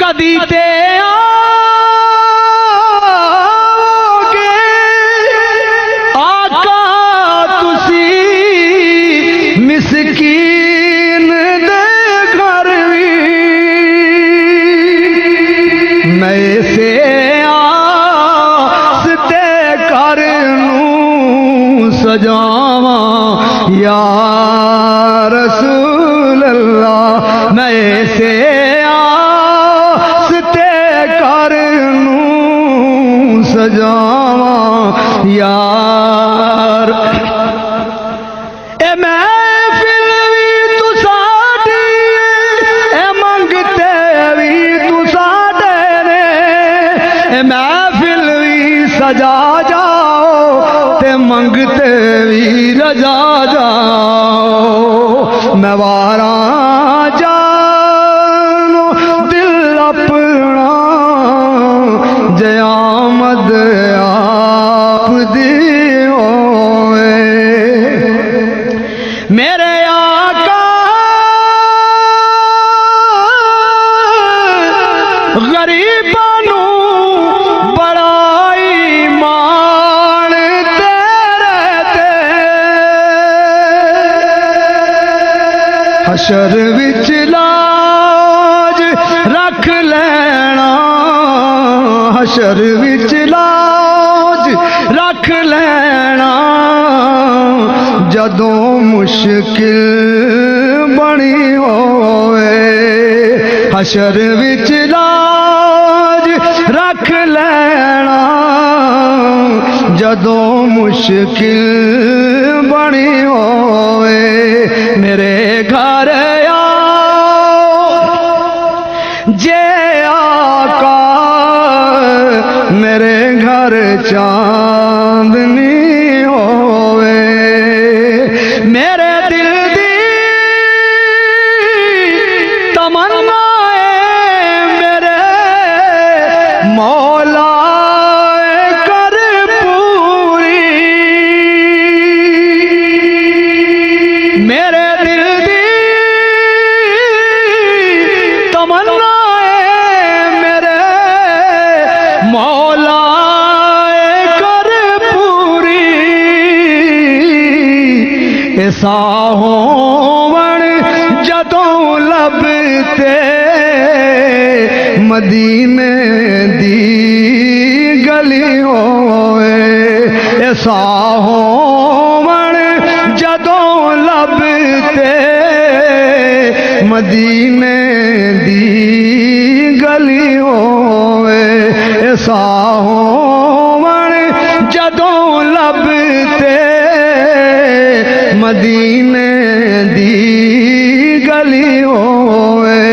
कदी ते आओगे आका तुसी मिसकीन दे घर भी मैं से आस्ते कर नूं सजावा या रसूल अल्लाह मैं से सजावा यार ए महफिल भी तू साडी ए मंगते भी तू साडे ने ए महफिल भी सजा जाओ ते मंगते भी रजा जाओ मैं वारा जानो दिल अपना जयामद आप दियो मेरे आका गरीबां नूं बड़ाई मान तेरे ते हशर विच लाज रख लेना हशर विच लाज रख लेना जदों मुश्किल बनी होए हशर विच लाज रख लेना जदों मुश्किल बनी होए मेरे घर आओ जे आका मेरे घर चांदनी होवे मेरे दिल दी तमन्ना मेरे मौला कर पूरी मेरे दिल दी तमन्ना मेरे मौला ऐसा होवण जदों लभते मदीने दी गली होए ऐसा होवण जदों लभते मदीने दी गली होए ऐसा होवण जदों लभते मदीने दी गली होए